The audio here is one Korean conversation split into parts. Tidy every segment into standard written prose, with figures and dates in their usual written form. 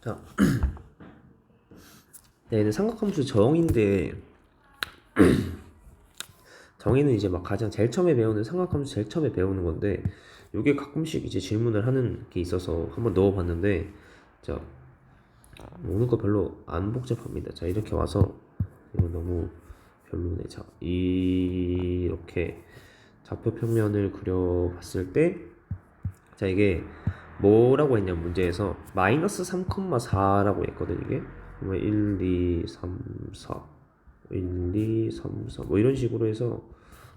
자, 네, 얘는 삼각함수 정인데 정의는 이제 막 가장 제일 처음에 배우는 삼각함수 제일 처음에 배우는 건데 요게 가끔씩 이제 질문을 하는 게 있어서 한번 넣어봤는데 자 오는 거 별로 안 복잡합니다. 자 이렇게 와서 이거 너무 별로네. 자 이렇게 좌표 평면을 그려봤을 때 자 이게 뭐라고 했냐 문제에서 마이너스 3,4라고 했거든 이게. 그러면 1, 2, 3, 4 1, 2, 3, 4 뭐 이런 식으로 해서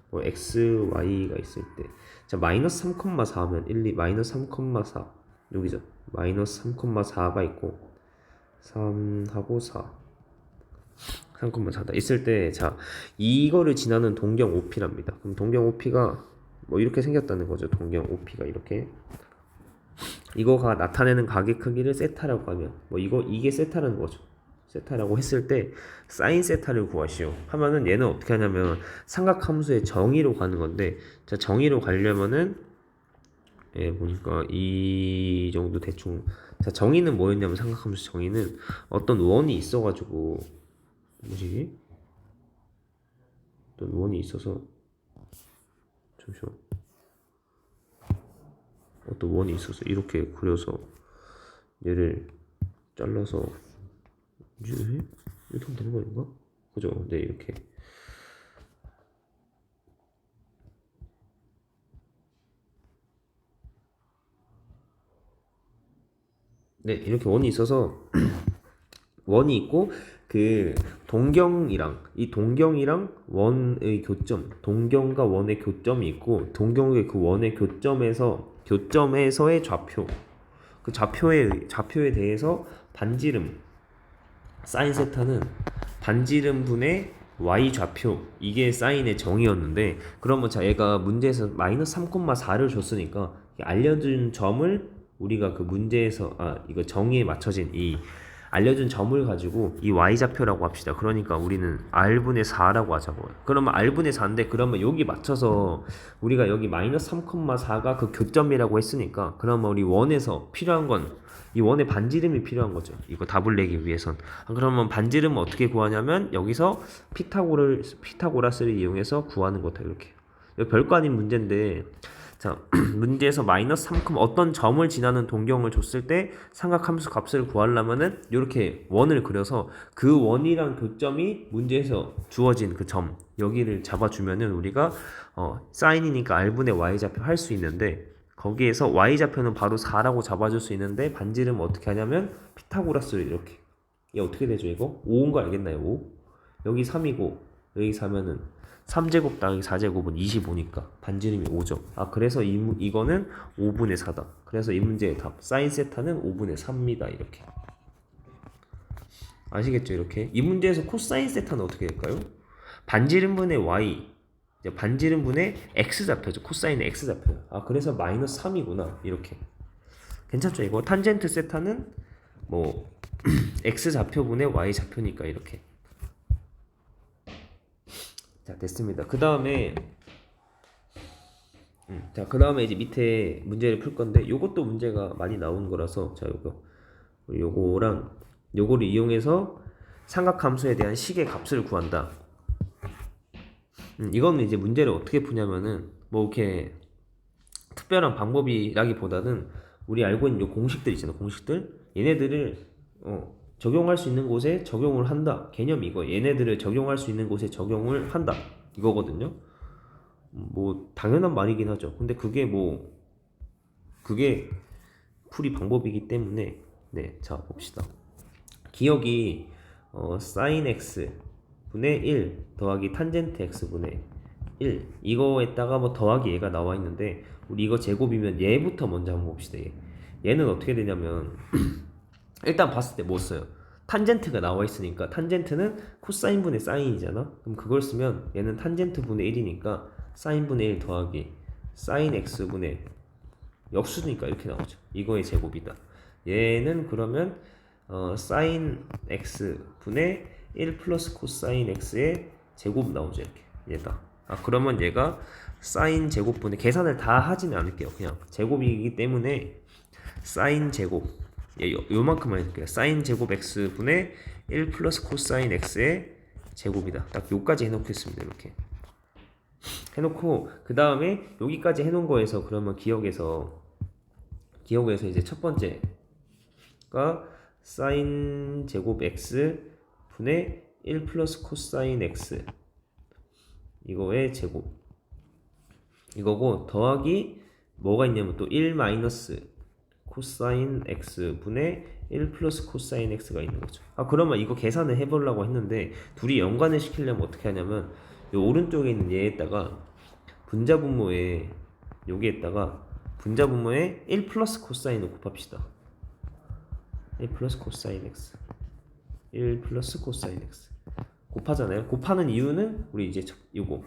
뭐 x, y가 있을 때 자 마이너스 3,4면 1, 2 마이너스 3,4 여기죠. 마이너스 3,4가 있고 3하고 4 3,4다 있을 때 자 이거를 지나는 동경 OP랍니다. 그럼 동경 OP가 뭐 이렇게 생겼다는 거죠. 동경 OP가 이렇게 이거가 나타내는 가게 크기를 세타라고 하면 뭐 이게 세타라는 거죠. 세타라고 했을 때 사인 세타를 구하시오 하면은 얘는 어떻게 하냐면 삼각함수의 정의로 가는 건데 자 정의로 가려면은 보니까 이 정도 대충 자 정의는 뭐였냐면 삼각함수 정의는 어떤 원이 있어가지고 뭐지 어떤 원이 있어서 잠시만 어떤 원이 있어서 이렇게 그려서 얘를 잘라서 이렇게 하면 되는 거 아닌가? 그죠? 네 이렇게 네 이렇게 원이 있어서 원이 있고 그 동경이랑 이 동경이랑 원의 교점 동경과 원의 교점이 있고 동경의 그 원의 교점에서의 좌표 그 좌표에 대해서 반지름 사인 세타는 반지름 분의 y 좌표 이게 사인의 정의였는데 그러면 자 얘가 문제에서 마이너스 3,4를 줬으니까 알려준 점을 우리가 그 문제에서 이거 정의에 맞춰진 이 알려준 점을 가지고 이 y좌표라고 합시다. 그러니까 우리는 r분의 4라고 하자고요. 그러면 r분의 4인데 그러면 여기 맞춰서 우리가 여기 마이너스 3,4가 그 교점이라고 했으니까 그러면 우리 원에서 필요한 건 이 원의 반지름이 필요한 거죠. 이거 답을 내기 위해선. 그러면 반지름은 어떻게 구하냐면 여기서 피타고라스를 이용해서 구하는 거다. 이렇게. 별거 아닌 문제인데 자, 문제에서 마이너스 3, 어떤 점을 지나는 동경을 줬을 때 삼각함수 값을 구하려면은 이렇게 원을 그려서 그 원이랑 교점이 문제에서 주어진 그 점 여기를 잡아주면은 우리가 사인이니까 r분의 y좌표 할 수 있는데 거기에서 y좌표는 바로 4라고 잡아줄 수 있는데 반지름은 어떻게 하냐면 피타고라스를 이렇게 이게 어떻게 되죠 이거? 5인 거 알겠나요? 5 여기 3이고 여기 4면은 3제곱 더하기 4제곱은 25니까 반지름이 5죠. 그래서 이거는 5분의 4다. 그래서 이 문제의 답 사인 세타는 5분의 4입니다. 이렇게 아시겠죠? 이렇게 이 문제에서 코사인 세타는 어떻게 될까요? 반지름분의 y 반지름분의 x 좌표죠. 코사인의 x 좌표. 그래서 마이너스 3이구나. 이렇게 괜찮죠? 이거 탄젠트 세타는 뭐 x 좌표분의 y 좌표니까 이렇게 자 됐습니다. 그 다음에 이제 밑에 문제를 풀 건데 요것도 문제가 많이 나온 거라서 자 요거랑 요거를 이용해서 삼각함수에 대한 식의 값을 구한다. 이거는 이제 문제를 어떻게 푸냐면은 뭐 이렇게 특별한 방법이라기보다는 우리 알고 있는 요 공식들 있잖아. 공식들 얘네들을 적용할 수 있는 곳에 적용을 한다. 개념이 이거. 얘네들을 적용할 수 있는 곳에 적용을 한다. 이거거든요. 뭐 당연한 말이긴 하죠. 근데 그게 풀이 방법이기 때문에 네, 자 봅시다. 기억이 sin x 분의 1 더하기 탄젠트 x 분의 1 이거에다가 뭐 더하기 얘가 나와 있는데 우리 이거 제곱이면 얘부터 먼저 한번 봅시다. 얘는 어떻게 되냐면 일단 봤을 때 뭐 써요? 탄젠트가 나와 있으니까 탄젠트는 코사인 분의 사인이잖아. 그럼 그걸 쓰면 얘는 탄젠트 분의 1이니까 사인 분의 1 더하기 사인 x 분의 역수니까 이렇게 나오죠. 이거의 제곱이다. 얘는 그러면 사인 x 분의 1 플러스 코사인 x의 제곱 나오죠. 이렇게 얘다. 그러면 얘가 사인 제곱분의 계산을 다 하지는 않을게요. 그냥 제곱이기 때문에 사인 제곱 요만큼만 해줄게요. 사인 제곱 x 분의 1 플러스 코사인 x의 제곱이다. 딱 요까지 해놓겠습니다. 이렇게 해놓고 그 다음에 여기까지 해놓은 거에서 그러면 기억에서 이제 첫 번째가 사인 제곱 x 분의 1 플러스 코사인 x 이거의 제곱 이거고 더하기 뭐가 있냐면 또 1 마이너스 코사인 x 분의 1 플러스 코사인 x가 있는 거죠. 그러면 이거 계산을 해보려고 했는데 둘이 연관을 시키려면 어떻게 하냐면 요 오른쪽에 있는 얘에다가 분자분모에 여기에다가 분자분모에 1 플러스 코사인을 곱합시다. 1 플러스 코사인 x 1 플러스 코사인 x 곱하잖아요. 곱하는 이유는 우리 이제 요거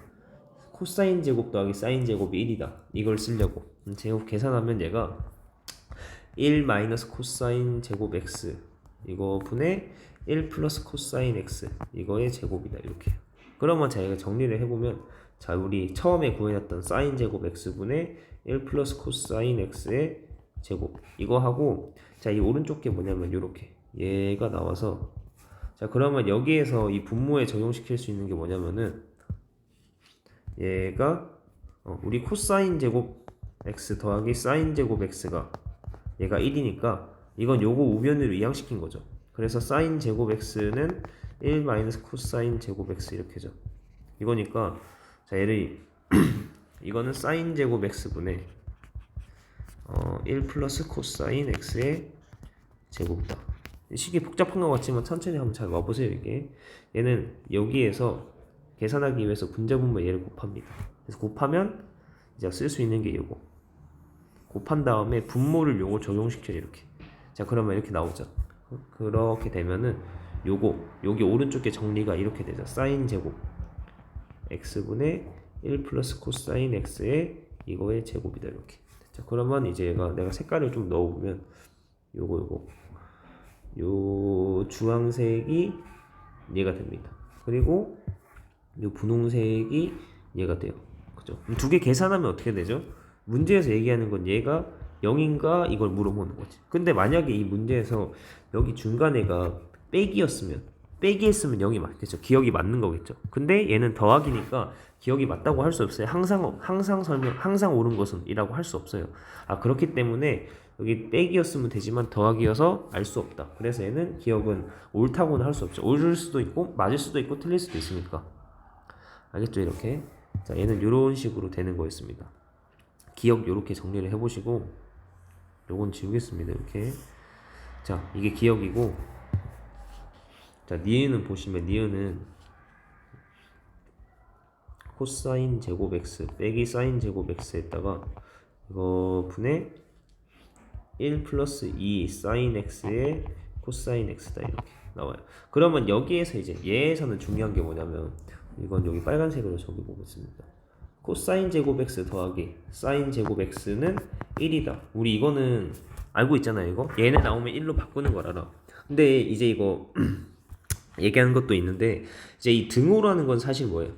코사인 제곱 더하기 사인 제곱이 1이다. 이걸 쓰려고 제곱 계산하면 얘가 1 마이너스 코사인 제곱 x 이거 분의 1 플러스 코사인 x 이거의 제곱이다. 이렇게 그러면 저희가 정리를 해보면 자 우리 처음에 구해놨던 사인 제곱 x 분의 1 플러스 코사인 x의 제곱 이거 하고 자 이 오른쪽 게 뭐냐면 요렇게 얘가 나와서 자 그러면 여기에서 이 분모에 적용시킬 수 있는 게 뭐냐면은 얘가 우리 코사인 제곱 x 더하기 사인 제곱 x가 얘가 1이니까 이건 요거 우변으로 이항시킨 거죠. 그래서 사인 제곱 x는 1 마이너스 코사인 제곱 x 이렇게죠. 이거니까 자 얘를 이거는 사인 제곱 x분의 1 플러스 코사인 x의 제곱이다. 식이 복잡한 것 같지만 천천히 한번 잘 와보세요. 이게 얘는 여기에서 계산하기 위해서 분자분모 얘를 곱합니다. 그래서 곱하면 이제 쓸 수 있는 게 요거 곱한 다음에 분모를 요거 적용시켜 이렇게 자 그러면 이렇게 나오죠. 그렇게 되면은 요거 여기 오른쪽에 정리가 이렇게 되죠. 사인 제곱 x분의 1 플러스 코사인 x의 이거의 제곱이다. 이렇게 자 그러면 이제 내가 색깔을 좀 넣어보면 요거 요 주황색이 얘가 됩니다. 그리고 요 분홍색이 얘가 돼요. 그죠? 두 개 계산하면 어떻게 되죠? 문제에서 얘기하는 건 얘가 0인가 이걸 물어보는 거지. 근데 만약에 이 문제에서 여기 중간에가 빼기였으면 빼기 했으면 0이 맞겠죠. 기억이 맞는 거겠죠. 근데 얘는 더하기니까 기억이 맞다고 할 수 없어요. 항상 옳은 것은 이라고 할 수 없어요. 그렇기 때문에 여기 빼기였으면 되지만 더하기여서 알 수 없다. 그래서 얘는 기억은 옳다고는 할 수 없죠. 옳을 수도 있고 맞을 수도 있고 틀릴 수도 있으니까. 알겠죠? 이렇게. 자, 얘는 이런 식으로 되는 거였습니다. 기억 이렇게 정리를 해보시고 요건 지우겠습니다. 이렇게. 자, 이게 기억이고 자, 니은은 보시면 니은은 코사인 제곱 x 빼기 사인 제곱 x에다가 이거 분의 1 플러스 2 사인 x의 코사인 x다 이렇게 나와요. 그러면 여기에서 이제 얘에서는 중요한 게 뭐냐면 이건 여기 빨간색으로 적어보겠습니다. 코사인 제곱 x 더하기 사인 제곱 x는 1이다. 우리 이거는 알고 있잖아요. 이거 얘네 나오면 1로 바꾸는 거라라. 근데 이제 이거 얘기하는 것도 있는데 이제 이 등호라는 건 사실 뭐예요?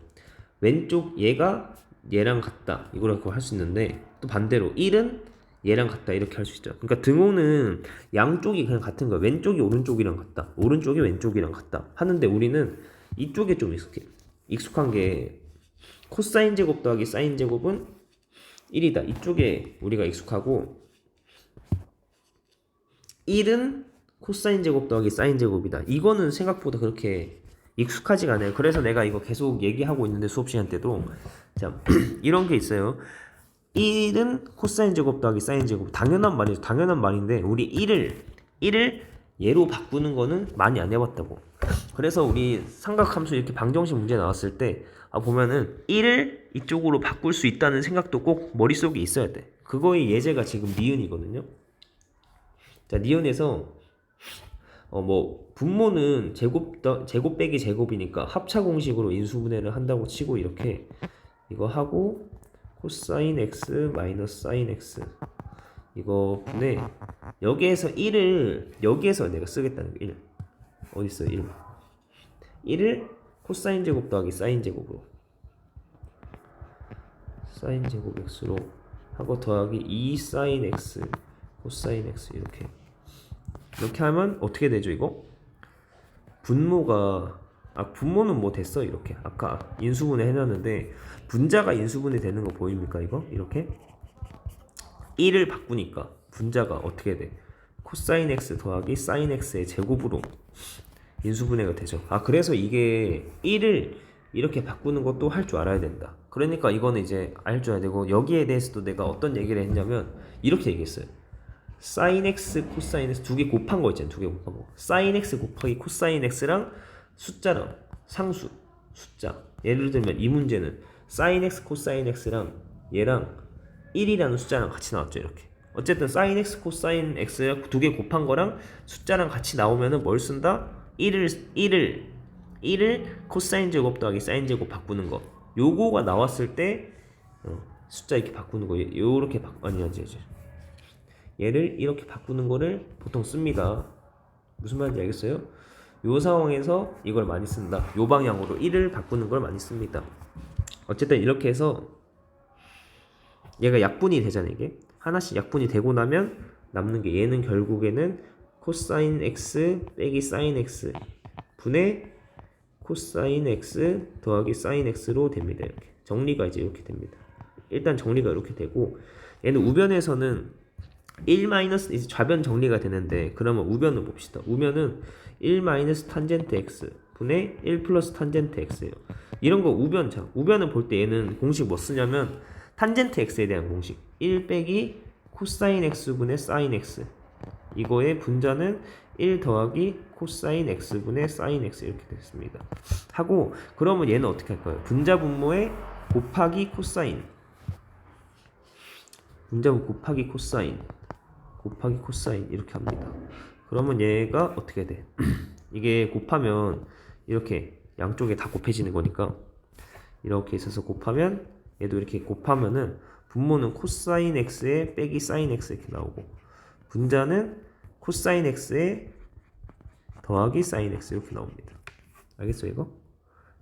왼쪽 얘가 얘랑 같다 이거라고 할 수 있는데 또 반대로 1은 얘랑 같다 이렇게 할 수 있죠. 그러니까 등호는 양쪽이 그냥 같은 거야. 왼쪽이 오른쪽이랑 같다 오른쪽이 왼쪽이랑 같다 하는데 우리는 이쪽에 좀 익숙한 게 코사인 제곱 더하기 사인 제곱은 1이다 이쪽에 우리가 익숙하고 1은 코사인 제곱 더하기 사인 제곱이다. 이거는 생각보다 그렇게 익숙하지가 않아요. 그래서 내가 이거 계속 얘기하고 있는데 수업 시간 때도 자 이런 게 있어요. 1은 코사인 제곱 더하기 사인 제곱 당연한 말이죠. 당연한 말인데 우리 1을 얘로 바꾸는 거는 많이 안 해봤다고. 그래서 우리 삼각함수 이렇게 방정식 문제 나왔을 때 보면은 1을 이쪽으로 바꿀 수 있다는 생각도 꼭 머릿속에 있어야 돼. 그거의 예제가 지금 니은이거든요. 자 니은에서 뭐 분모는 제곱 빼기 제곱이니까 합차 공식으로 인수분해를 한다고 치고 이렇게 이거 하고 코사인 x 마이너스 사인 x 이거 분해 여기에서 1을 여기에서 내가 쓰겠다는 거 1 어디 있어요 1 1을 코사인 제곱 더하기 사인 제곱으로 사인 제곱 x로 하고 더하기 2 사인 x 코사인 x 이렇게 이렇게 하면 어떻게 되죠 이거? 분모가 분모는 뭐 됐어 이렇게 아까 인수분해 해놨는데 분자가 인수분해 되는 거 보입니까 이거? 이렇게 1을 바꾸니까 분자가 어떻게 돼? 코사인 x 더하기 사인 x의 제곱으로 인수분해가 되죠. 그래서 이게 1을 이렇게 바꾸는 것도 할 줄 알아야 된다. 그러니까 이거는 이제 알 줄 알아야 되고 여기에 대해서도 내가 어떤 얘기를 했냐면 이렇게 얘기했어요. 사인 x 코사인 x 두 개 곱한 거 있잖아요. 두 개 곱한 거. 사인 x 곱하기 코사인 x랑 숫자랑 상수 숫자. 예를 들면 이 문제는 사인 x 코사인 x랑 얘랑 1이라는 숫자랑 같이 나왔죠. 이렇게. 어쨌든 사인 x 코사인 x 두 개 곱한 거랑 숫자랑 같이 나오면은 뭘 쓴다? 1을 코사인 제곱 더하기 사인 제곱 바꾸는 거. 요거가 나왔을 때 숫자 이렇게 바꾸는 거. 요렇게 아니지. 얘를 이렇게 바꾸는 거를 보통 씁니다. 무슨 말인지 알겠어요? 요 상황에서 이걸 많이 쓴다. 요 방향으로 1을 바꾸는 걸 많이 씁니다. 어쨌든 이렇게 해서 얘가 약분이 되잖아. 이게 하나씩 약분이 되고 나면 남는 게 얘는 결국에는 코사인 x 빼기 사인 x 분의 코사인 x 더하기 사인 x로 됩니다. 이렇게 정리가 이제 이렇게 됩니다. 일단 정리가 이렇게 되고 얘는 우변에서는 1 마이너스 이제 좌변 정리가 되는데 그러면 우변을 봅시다. 우변은 1 마이너스 탄젠트 x 분의 1 플러스 탄젠트 x예요. 이런 거 우변을 볼 때 얘는 공식 뭐 쓰냐면 탄젠트 x에 대한 공식 1 빼기 코사인 x 분의 사인 x 이거의 분자는 1 더하기 코사인 x 분의 사인 x 이렇게 됐습니다. 하고 그러면 얘는 어떻게 할까요? 분자 분모에 곱하기 코사인 분자 곱하기 코사인 이렇게 합니다. 그러면 얘가 어떻게 돼? 이게 곱하면 이렇게 양쪽에 다 곱해지는 거니까 이렇게 있어서 곱하면 얘도 이렇게 곱하면은 분모는 코사인 x에 빼기 사인 x 이렇게 나오고 분자는 코사인 x에 더하기 사인 x 이렇게 나옵니다. 알겠어 이거?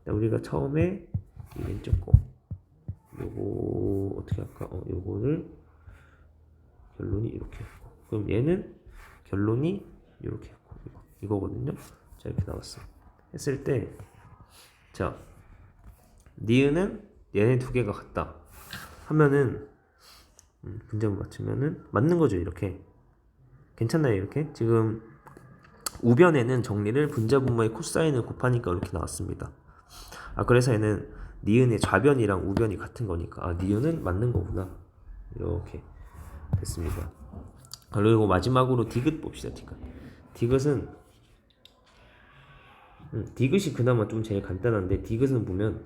우리가 처음에 이 왼쪽 거 요거 어떻게 할까? 요거를 결론이 이렇게 했고 그럼 얘는 결론이 이렇게 했고 이거거든요. 자 이렇게 나왔어. 했을 때 자 니은은 얘네 두 개가 같다 하면은 분자분 맞추면은 맞는 거죠. 이렇게 괜찮나요? 이렇게 지금 우변에는 정리를 분자 분모의 코사인을 곱하니까 이렇게 나왔습니다. 그래서 얘는 니은의 좌변이랑 우변이 같은 거니까 니은은 맞는 거구나 이렇게 됐습니다. 그리고 마지막으로 디귿 봅시다. 디귿은 디귿이 그나마 좀 제일 간단한데 디귿은 보면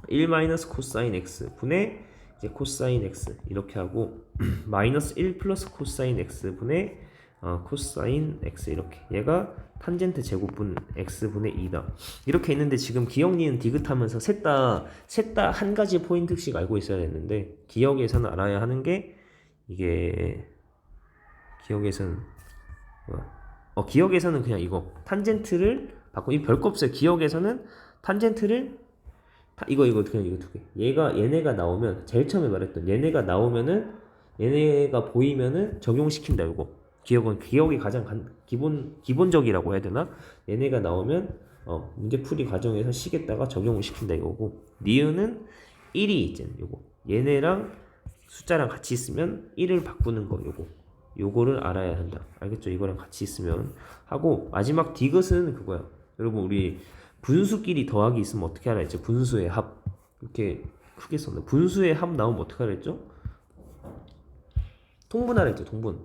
1 마이너스 코사인 x 분의 이제 코사인 x 이렇게 하고 마이너스 1 플러스 코사인 x 분의 코사인 x 이렇게 얘가 탄젠트 제곱분 x 분의 2다 이렇게 있는데 지금 기억 니은 디귿하면서 셋 다 한 가지 포인트씩 알고 있어야 되는데 기억에서는 알아야 하는 게 이게 기억에서는 기억에서는 그냥 이거 탄젠트를 바꿔 이 별거 없어요. 기억에서는 탄젠트를 이거 그냥 이거 두 개. 얘네가 나오면 제일 처음에 말했던 얘네가 나오면은 얘네가 보이면은 적용시킨다 이거. 기억이 가장 기본적이라고 해야 되나? 얘네가 나오면 문제풀이 과정에서 시겠다가 적용을 시킨다 이거고. 니은은 1이 있잖아요. 요거. 얘네랑 숫자랑 같이 있으면 1을 바꾸는 거 요거를 알아야 한다. 알겠죠? 이거랑 같이 있으면 하고 마지막 디귿은 그거야. 여러분 우리 분수끼리 더하기 있으면 어떻게 하라 했죠? 분수의 합 이렇게 크게 썼네. 분수의 합 나오면 어떻게 하라 했죠? 통분하라 했죠. 통분.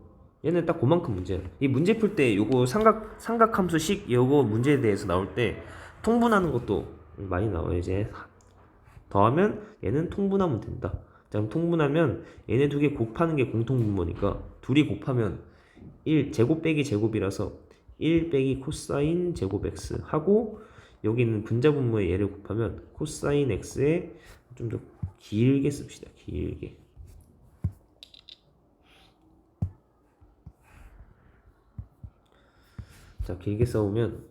얘는 딱 그만큼 문제야. 이 문제 풀 때 요거 삼각함수식 요거 문제에 대해서 나올 때 통분하는 것도 많이 나와요. 이제 더하면 얘는 통분하면 된다. 자, 그럼 통분하면 얘네 두 개 곱하는 게 공통분모니까 둘이 곱하면 1 제곱 빼기 제곱이라서 1 빼기 코사인 제곱 x 하고 여기는 분자분모에 얘를 곱하면 코사인 x에 좀 더 길게 씁시다. 길게. 자, 길게 써오면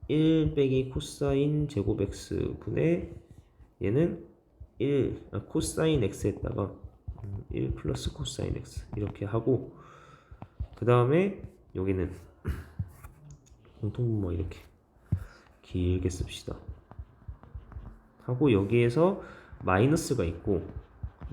1 빼기 코사인 제곱 x 분의 얘는 1 코사인 x에다가 1 플러스 코사인 x 이렇게 하고 그 다음에 여기는 공통분모 이렇게 길게 씁시다. 하고 여기에서 마이너스가 있고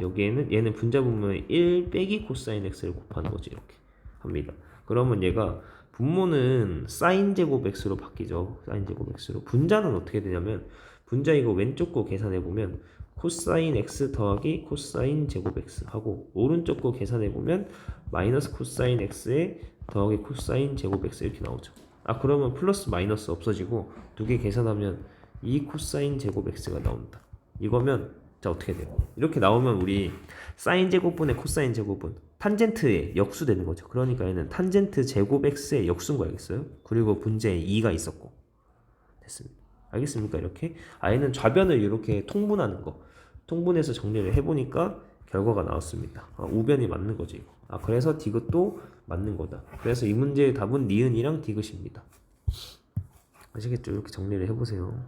여기에는 얘는 분자분모에 1 빼기 코사인 x를 곱하는 거지. 이렇게 합니다. 그러면 얘가 분모는 사인 제곱 x로 바뀌죠. 사인 제곱 x로. 분자는 어떻게 되냐면 분자 이거 왼쪽 거 계산해 보면 코사인 x 더하기 코사인 제곱 x 하고 오른쪽 거 계산해 보면 마이너스 코사인 x에 더하기 코사인 제곱 x 이렇게 나오죠. 아 그러면 플러스 마이너스 없어지고 두 개 계산하면 2 코사인 제곱 x가 나온다. 이거면 자 어떻게 돼요? 이렇게 나오면 우리 사인 제곱분의 코사인 제곱은 탄젠트의 역수 되는 거죠. 그러니까 얘는 탄젠트 제곱 x의 역수인 거 알겠어요? 그리고 분자에 2가 있었고 됐습니다. 알겠습니까? 이렇게 아예는 좌변을 이렇게 통분하는 거 통분해서 정리를 해보니까 결과가 나왔습니다. 우변이 맞는 거지 이거. 그래서 디귿도 맞는 거다. 그래서 이 문제의 답은 니은이랑 디귿입니다. 아시겠죠? 이렇게 정리를 해보세요.